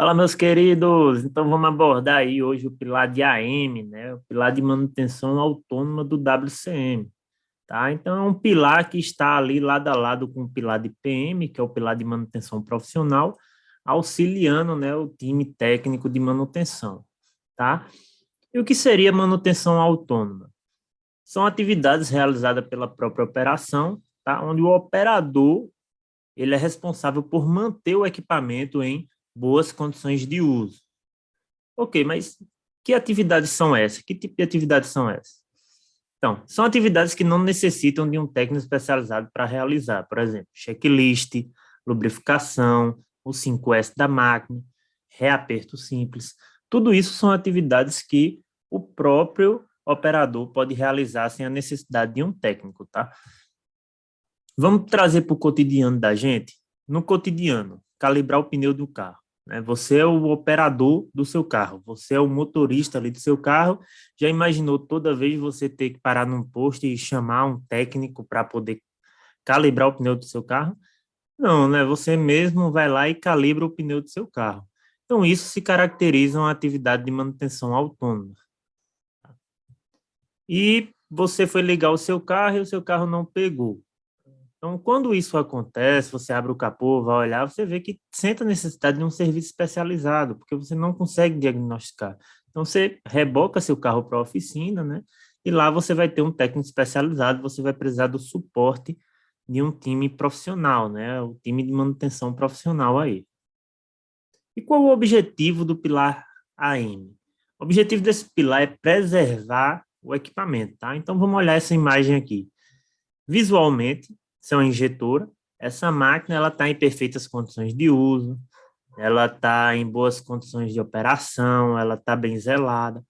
Fala, meus queridos. Então, vamos abordar aí hoje o pilar de AM, né? O pilar de manutenção autônoma do WCM, tá? Então, é um pilar que está ali lado a lado com o pilar de PM, que é o pilar de manutenção profissional, auxiliando, né, o time técnico de manutenção, tá? E o que seria manutenção autônoma? São atividades realizadas pela própria operação, tá? Onde o operador ele é responsável por manter o equipamento em boas condições de uso. Ok, mas que atividades são essas? Que tipo de atividades são essas? Então, são atividades que não necessitam de um técnico especializado para realizar. Por exemplo, checklist, lubrificação, o 5S da máquina, reaperto simples. Tudo isso são atividades que o próprio operador pode realizar sem a necessidade de um técnico, tá? Vamos trazer para o cotidiano da gente? No cotidiano, calibrar o pneu do carro, né? Você é o operador do seu carro, você é o motorista ali do seu carro. Já imaginou toda vez você ter que parar num posto e chamar um técnico para poder calibrar o pneu do seu carro? Não, né? Você mesmo vai lá e calibra o pneu do seu carro. Então, isso se caracteriza uma atividade de manutenção autônoma. E você foi ligar o seu carro e o seu carro não pegou. Então, quando isso acontece, você abre o capô, vai olhar, você vê que sente a necessidade de um serviço especializado, porque você não consegue diagnosticar. Então, você reboca seu carro para a oficina, né? E lá você vai ter um técnico especializado, você vai precisar do suporte de um time profissional, né? O time de manutenção profissional aí. E qual o objetivo do pilar AM? O objetivo desse pilar é preservar o equipamento, tá? Então, vamos olhar essa imagem aqui. Visualmente, são injetora. Essa máquina ela está em perfeitas condições de uso, ela está em boas condições de operação, ela está bem zelada.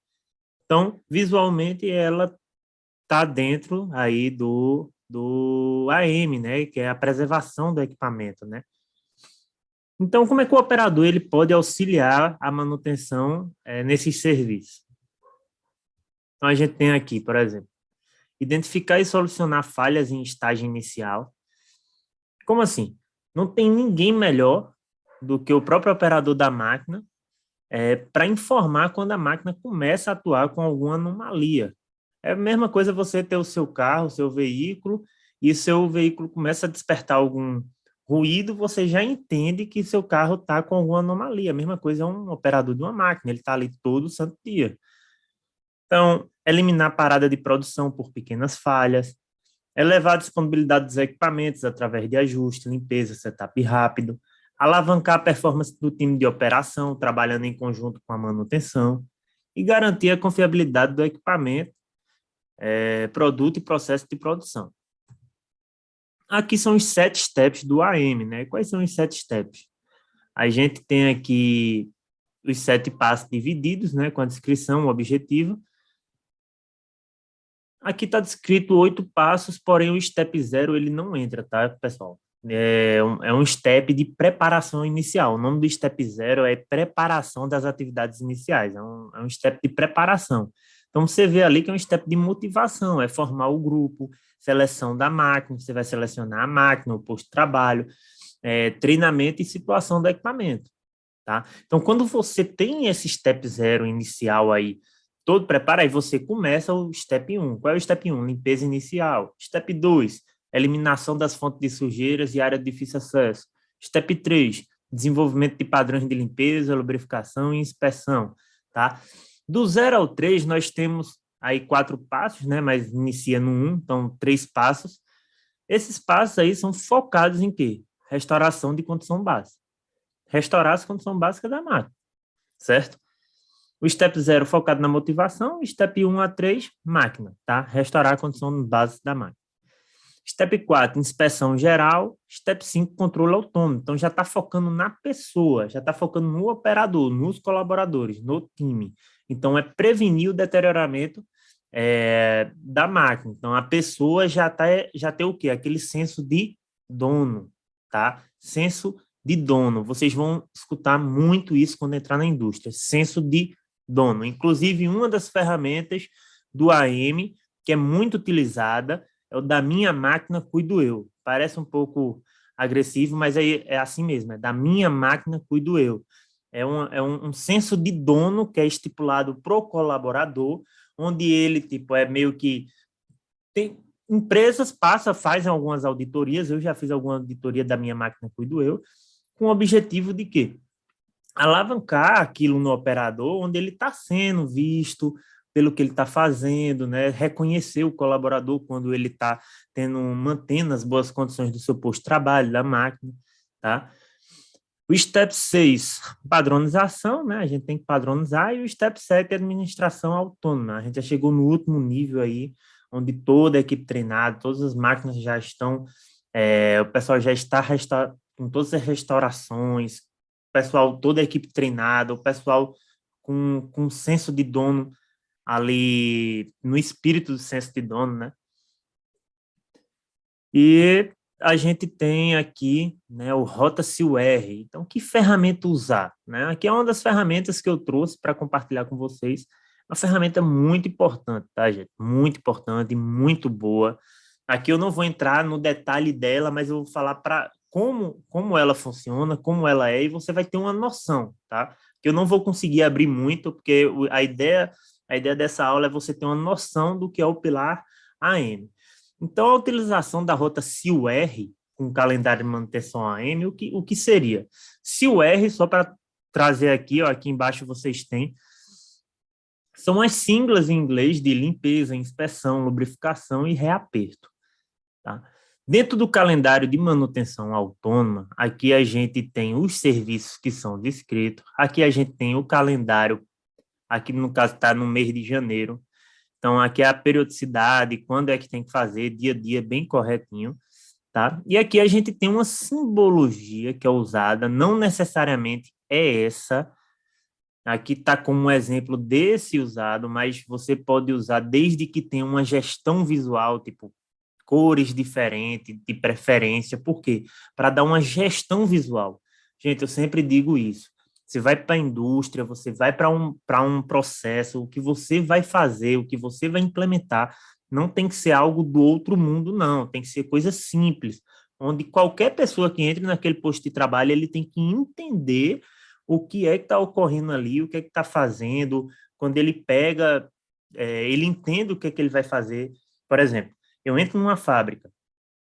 Então, visualmente, ela está dentro aí do AM, né, que é a preservação do equipamento, né? Então, como é que o operador ele pode auxiliar a manutenção nesses serviços? Então, a gente tem aqui, por exemplo, identificar e solucionar falhas em estágio inicial. Como assim? Não tem ninguém melhor do que o próprio operador da máquina para informar quando a máquina começa a atuar com alguma anomalia. É a mesma coisa você ter o seu carro, o seu veículo, e seu veículo começa a despertar algum ruído, você já entende que seu carro está com alguma anomalia. A mesma coisa é um operador de uma máquina, ele está ali todo santo dia. Então, eliminar parada de produção por pequenas falhas, elevar a disponibilidade dos equipamentos através de ajuste, limpeza, setup rápido, alavancar a performance do time de operação, trabalhando em conjunto com a manutenção, e garantir a confiabilidade do equipamento, produto e processo de produção. Aqui são os 7 steps do AM, né? Quais são os 7 steps? A gente tem aqui os 7 passos divididos, né? Com a descrição, o objetivo. Aqui está descrito 8 passos, porém o step 0 ele não entra, tá, pessoal? É um step de preparação inicial. O nome do step 0 é preparação das atividades iniciais. É um step de preparação. Então, você vê ali que é um step de motivação, é formar o grupo, seleção da máquina, você vai selecionar a máquina, o posto de trabalho, treinamento e situação do equipamento, tá? Então, quando você tem esse step 0 inicial aí, todo preparo, aí você começa o step 1. Qual é o step 1? Limpeza inicial. Step 2, eliminação das fontes de sujeiras e área de difícil acesso. Step 3, desenvolvimento de padrões de limpeza, lubrificação e inspeção, tá? Do 0 ao 3, nós temos aí 4 passos, né? Mas inicia no 1, então 3 passos. Esses passos aí são focados em quê? Restauração de condição básica. Restaurar as condições básicas da máquina, certo? O step 0 focado na motivação, step 1 a 3, máquina, tá? Restaurar a condição base da máquina. Step 4, inspeção geral. Step 5, controle autônomo. Então, já está focando na pessoa, já está focando no operador, nos colaboradores, no time. Então, é prevenir o deterioramento da máquina. Então, a pessoa já tem o quê? Aquele senso de dono, tá? Senso de dono. Vocês vão escutar muito isso quando entrar na indústria. Senso de dono. Inclusive, uma das ferramentas do AM, que é muito utilizada, é o da minha máquina cuido eu. Parece um pouco agressivo, mas é assim mesmo, é da minha máquina cuido eu. um senso de dono que é estipulado para o colaborador, onde ele, tipo, é meio que... Tem empresas, fazem algumas auditorias, eu já fiz alguma auditoria da minha máquina Cuido Eu, com o objetivo de quê? Alavancar aquilo no operador, onde ele está sendo visto pelo que ele está fazendo, né? Reconhecer o colaborador quando ele está mantendo as boas condições do seu posto de trabalho, da máquina, tá? O step 6, padronização, né? A gente tem que padronizar, e o step 7, administração autônoma. A gente já chegou no último nível aí, onde toda a equipe treinada, todas as máquinas já estão, o pessoal já está com todas as restaurações, o pessoal, toda a equipe treinada, o pessoal com senso de dono ali, no espírito do senso de dono, né? E a gente tem aqui, né, o Rota-CUR. Então, que ferramenta usar, né? Aqui é uma das ferramentas que eu trouxe para compartilhar com vocês. Uma ferramenta muito importante, tá, gente? Muito importante, muito boa. Aqui eu não vou entrar no detalhe dela, mas eu vou falar para como ela funciona, como ela é, e você vai ter uma noção, tá? Que eu não vou conseguir abrir muito, porque a ideia dessa aula é você ter uma noção do que é o pilar AM. Então, a utilização da rota CUR com calendário de manutenção AM, o que seria? CUR, só para trazer aqui, ó, aqui embaixo vocês têm, são as siglas em inglês de limpeza, inspeção, lubrificação e reaperto. Tá? Dentro do calendário de manutenção autônoma, aqui a gente tem os serviços que são descritos, aqui a gente tem o calendário, aqui no caso está no mês de janeiro, então aqui é a periodicidade, quando é que tem que fazer, dia a dia, bem corretinho, tá? E aqui a gente tem uma simbologia que é usada, não necessariamente é essa, aqui está como um exemplo desse usado, mas você pode usar desde que tenha uma gestão visual, tipo cores diferentes, de preferência. Por quê? Para dar uma gestão visual. Gente, eu sempre digo isso. Você vai para a indústria, você vai para um processo, o que você vai fazer, o que você vai implementar, não tem que ser algo do outro mundo, não. Tem que ser coisa simples, onde qualquer pessoa que entre naquele posto de trabalho, ele tem que entender o que é que está ocorrendo ali, o que é que está fazendo. Quando ele pega, ele entende o que é que ele vai fazer. Por exemplo, eu entro numa fábrica,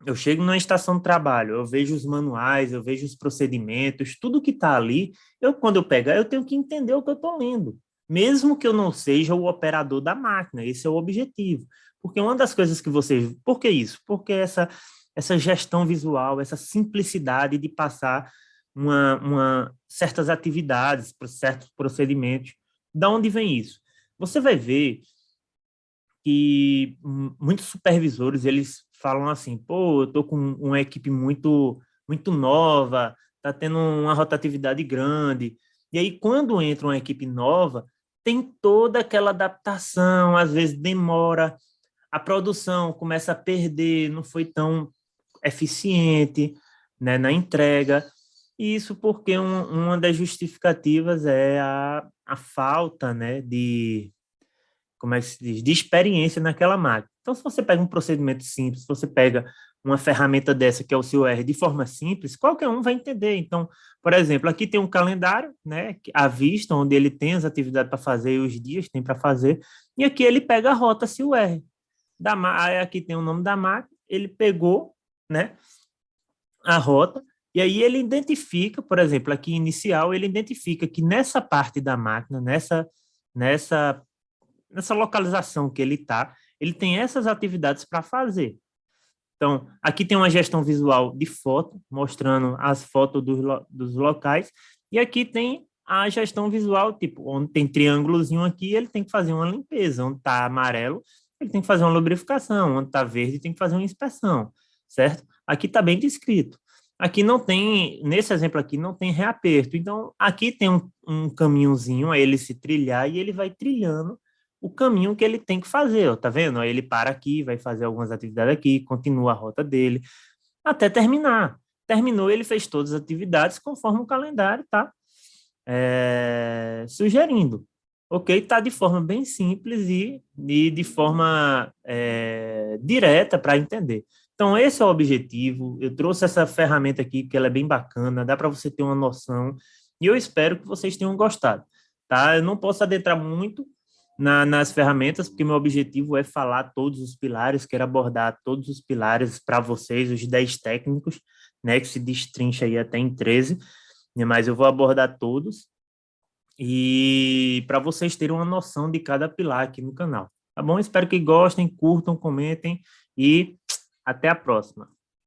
eu chego numa estação de trabalho, eu vejo os manuais, eu vejo os procedimentos, tudo que está ali, quando eu pegar, eu tenho que entender o que eu estou lendo, mesmo que eu não seja o operador da máquina, esse é o objetivo. Porque uma das coisas que você... Por que isso? Porque essa gestão visual, essa simplicidade de passar certas atividades, certos procedimentos. Da onde vem isso? Você vai ver que muitos supervisores, eles falam assim, pô, eu tô com uma equipe muito nova, tá tendo uma rotatividade grande. E aí, quando entra uma equipe nova, tem toda aquela adaptação, às vezes demora, a produção começa a perder, não foi tão eficiente, né, na entrega. E isso porque uma das justificativas é a falta, né, como é que se diz, de experiência naquela máquina. Então, se você pega um procedimento simples, se você pega uma ferramenta dessa, que é o CUR, de forma simples, qualquer um vai entender. Então, por exemplo, aqui tem um calendário, né, à vista, onde ele tem as atividades para fazer, os dias tem para fazer, e aqui ele pega a rota CUR. Aí aqui tem o nome da máquina, ele pegou, né, a rota, e aí ele identifica, por exemplo, aqui inicial, ele identifica que nessa parte da máquina, nessa nessa localização que ele tem essas atividades para fazer. Então, aqui tem uma gestão visual de foto, mostrando as fotos dos locais, e aqui tem a gestão visual, tipo, onde tem triângulozinho aqui, ele tem que fazer uma limpeza, onde está amarelo, ele tem que fazer uma lubrificação, onde está verde, tem que fazer uma inspeção, certo? Aqui está bem descrito. Aqui não tem, nesse exemplo aqui, não tem reaperto. Então, aqui tem um caminhozinho a ele se trilhar e ele vai trilhando o caminho que ele tem que fazer, ó, tá vendo? Aí ele para aqui, vai fazer algumas atividades aqui, continua a rota dele, até terminar. Terminou, ele fez todas as atividades conforme o calendário tá sugerindo. Ok? Tá de forma bem simples e de forma direta para entender. Então, esse é o objetivo. Eu trouxe essa ferramenta aqui, porque ela é bem bacana, dá para você ter uma noção. E eu espero que vocês tenham gostado, tá? Eu não posso adentrar muito nas ferramentas, porque meu objetivo é falar todos os pilares, quero abordar todos os pilares para vocês, os 10 técnicos, né, que se destrincha aí até em 13, né, mas eu vou abordar todos e para vocês terem uma noção de cada pilar aqui no canal, tá bom? Espero que gostem, curtam, comentem e até a próxima.